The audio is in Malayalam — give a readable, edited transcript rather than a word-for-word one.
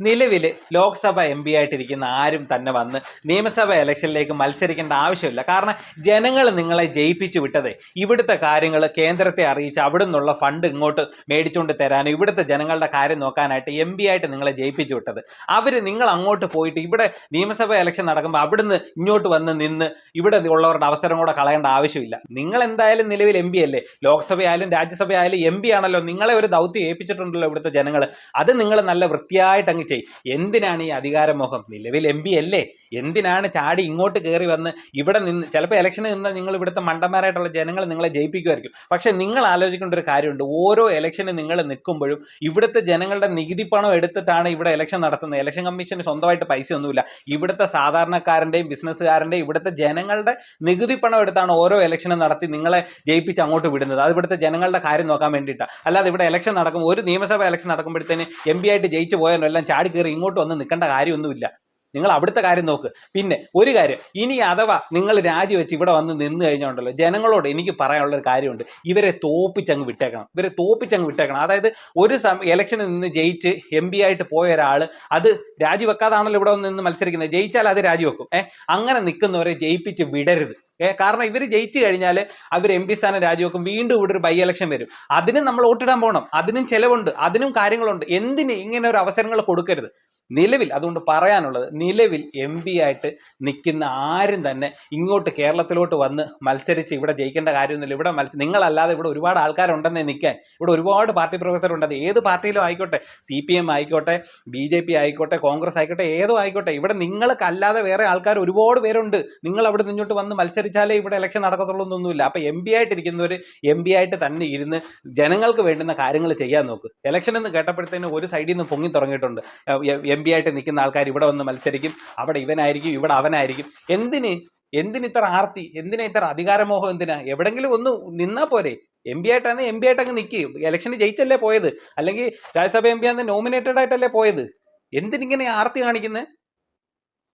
നിലവിൽ ലോക്സഭ എം പി ആയിട്ടിരിക്കുന്ന ആരും തന്നെ വന്ന് നിയമസഭ ഇലക്ഷനിലേക്ക് മത്സരിക്കേണ്ട ആവശ്യമില്ല. കാരണം ജനങ്ങൾ നിങ്ങളെ ജയിപ്പിച്ചു വിട്ടതേ ഇവിടുത്തെ കാര്യങ്ങൾ കേന്ദ്രത്തെ അറിയിച്ച് അവിടെ നിന്നുള്ള ഫണ്ട് ഇങ്ങോട്ട് മേടിച്ചുകൊണ്ട് തരാനും ഇവിടുത്തെ ജനങ്ങളുടെ കാര്യം നോക്കാനായിട്ട് എം പി ആയിട്ട് നിങ്ങളെ ജയിപ്പിച്ചു വിട്ടത്. നിങ്ങൾ അങ്ങോട്ട് പോയിട്ട് ഇവിടെ നിയമസഭ ഇലക്ഷൻ നടക്കുമ്പോൾ അവിടുന്ന് ഇങ്ങോട്ട് വന്ന് നിന്ന് ഇവിടെ ഉള്ളവരുടെ അവസരം കൂടെ കളയേണ്ട ആവശ്യമില്ല. നിങ്ങൾ എന്തായാലും നിലവിൽ എം പി അല്ലേ, ലോക്സഭയായാലും രാജ്യസഭയായാലും എം പി ആണല്ലോ, നിങ്ങളെ ഒരു ദൗത്യം ഏൽപ്പിച്ചിട്ടുണ്ടല്ലോ ഇവിടുത്തെ ജനങ്ങൾ. അത് നിങ്ങൾ നല്ല വൃത്തിയായിട്ട് അങ്ങ് ചെയ്യും. എന്തിനാണ് ഈ അധികാരമോഹം? നിലവിൽ എം പി അല്ലേ, എന്തിനാണ് ചാടി ഇങ്ങോട്ട് കയറി വന്ന് ഇവിടെ നിന്ന്? ചിലപ്പോൾ ഇലക്ഷന് നിന്ന് നിങ്ങൾ ഇവിടുത്തെ മണ്ടന്മാരായിട്ടുള്ള ജനങ്ങൾ നിങ്ങളെ ജയിപ്പിക്കുമായിരിക്കും. പക്ഷെ നിങ്ങൾ ആലോചിക്കേണ്ട ഒരു കാര്യമുണ്ട്, ഓരോ ഇലക്ഷന് നിങ്ങൾ നിൽക്കുമ്പോഴും ഇവിടുത്തെ ജനങ്ങളുടെ നികുതി പണം എടുത്തിട്ടാണ് ഇവിടെ ഇലക്ഷൻ നടത്തുന്നത്. ഇലക്ഷൻ കമ്മീഷന് സ്വന്തമായിട്ട് പൈസ ഒന്നുമില്ല. ഇവിടുത്തെ സാധാരണക്കാരൻ്റെയും ബിസിനസ്സുകാരൻ്റെയും ഇവിടുത്തെ ജനങ്ങളുടെ നികുതി പണം എടുത്താണ് ഓരോ ഇലക്ഷനും നടത്തി നിങ്ങളെ ജയിപ്പിച്ച് അങ്ങോട്ട് വിടുന്നത്. അത് ഇവിടുത്തെ ജനങ്ങളുടെ കാര്യം നോക്കാൻ വേണ്ടിയിട്ടാണ്. അല്ലാതെ ഇവിടെ ഇലക്ഷൻ നടക്കുമ്പോൾ ഒരു നിയമസഭ ഇലക്ഷൻ നടക്കുമ്പോഴത്തേന് എം പി ആയിട്ട് ജയിച്ചു പോയാലും എല്ലാം ചാടി കയറി ഇങ്ങോട്ട് വന്ന് നിൽക്കേണ്ട കാര്യമൊന്നുമില്ല. നിങ്ങൾ അവിടുത്തെ കാര്യം നോക്ക്. പിന്നെ ഒരു കാര്യം, ഇനി അഥവാ നിങ്ങൾ രാജിവെച്ച് ഇവിടെ വന്ന് നിന്ന് കഴിഞ്ഞുണ്ടല്ലോ, ജനങ്ങളോട് എനിക്ക് പറയാനുള്ളൊരു കാര്യമുണ്ട്, ഇവരെ തോപ്പിച്ചങ്ങ് വിട്ടേക്കണം. അതായത് ഒരു ഇലക്ഷനിൽ നിന്ന് ജയിച്ച് എം പി ആയിട്ട് പോയ ഒരാൾ അത് രാജിവെക്കാതാണല്ലോ ഇവിടെ വന്ന് നിന്ന് മത്സരിക്കുന്നത്. ജയിച്ചാൽ അത് രാജിവെക്കും. അങ്ങനെ നിൽക്കുന്നവരെ ജയിപ്പിച്ച് വിടരുത്. കാരണം ഇവർ ജയിച്ചു കഴിഞ്ഞാൽ അവർ എം പി സ്ഥാനം രാജിവെക്കും, വീണ്ടും ഇവിടെ ഒരു ബൈ ഇലക്ഷൻ വരും. അതിനും നമ്മൾ വോട്ടിടാൻ പോകണം, അതിനും ചിലവുണ്ട്, അതിനും കാര്യങ്ങളുണ്ട്. എന്തിന് ഇങ്ങനെ ഒരു അവസരങ്ങൾ കൊടുക്കരുത്? നിലവിൽ അതുകൊണ്ട് പറയാനുള്ളത്, നിലവിൽ എം പി ആയിട്ട് നിൽക്കുന്ന ആരും തന്നെ ഇങ്ങോട്ട് കേരളത്തിലോട്ട് വന്ന് മത്സരിച്ച് ഇവിടെ ജയിക്കേണ്ട കാര്യമൊന്നുമില്ല. ഇവിടെ നിങ്ങളല്ലാതെ ഇവിടെ ഒരുപാട് ആൾക്കാരുണ്ടെന്നേ നിൽക്കാൻ. ഇവിടെ ഒരുപാട് പാർട്ടി പ്രവർത്തകരുണ്ട്. ഏത് പാർട്ടിയിലും ആയിക്കോട്ടെ, CPM ആയിക്കോട്ടെ, BJP ആയിക്കോട്ടെ, കോൺഗ്രസ് ആയിക്കോട്ടെ, ഏതോ ആയിക്കോട്ടെ, ഇവിടെ നിങ്ങൾക്കല്ലാതെ വേറെ ആൾക്കാർ ഒരുപാട് പേരുണ്ട്. നിങ്ങൾ അവിടെ നിന്നോട്ട് വന്ന് മത്സരിച്ചാലേ ഇവിടെ ഇലക്ഷൻ നടക്കത്തുള്ളൂ എന്നൊന്നുമില്ല. അപ്പം എം പി ആയിട്ടിരിക്കുന്നവർ എം പി ആയിട്ട് തന്നെ ഇരുന്ന് ജനങ്ങൾക്ക് വേണ്ടുന്ന കാര്യങ്ങൾ ചെയ്യാൻ നോക്ക്. ഇലക്ഷൻ എന്ന് കേട്ടപ്പോഴത്തേനും ഒരു സൈഡിൽ നിന്ന് പൊങ്ങി തുടങ്ങിയിട്ടുണ്ട്, എം പി ആയിട്ട് നിൽക്കുന്ന ആൾക്കാർ ഇവിടെ വന്ന് മത്സരിക്കും, അവിടെ ഇവനായിരിക്കും, ഇവിടെ അവനായിരിക്കും. എന്തിന് ഇത്ര ആർത്തി? എന്തിനാ ഇത്ര അധികാരമോഹം? എന്തിനാ? എവിടെങ്കിലും ഒന്ന് നിന്നാ പോരെ? എം പി ആയിട്ടാണ് എം പി ആയിട്ട് അങ്ങ് നിൽക്കുക. ഇലക്ഷന് ജയിച്ചല്ലേ പോയത്, അല്ലെങ്കിൽ രാജ്യസഭ എം പി ആണെന്ന് നോമിനേറ്റഡ് ആയിട്ടല്ലേ പോയത്. എന്തിനിങ്ങനെ ആർത്തി കാണിക്കുന്നത്?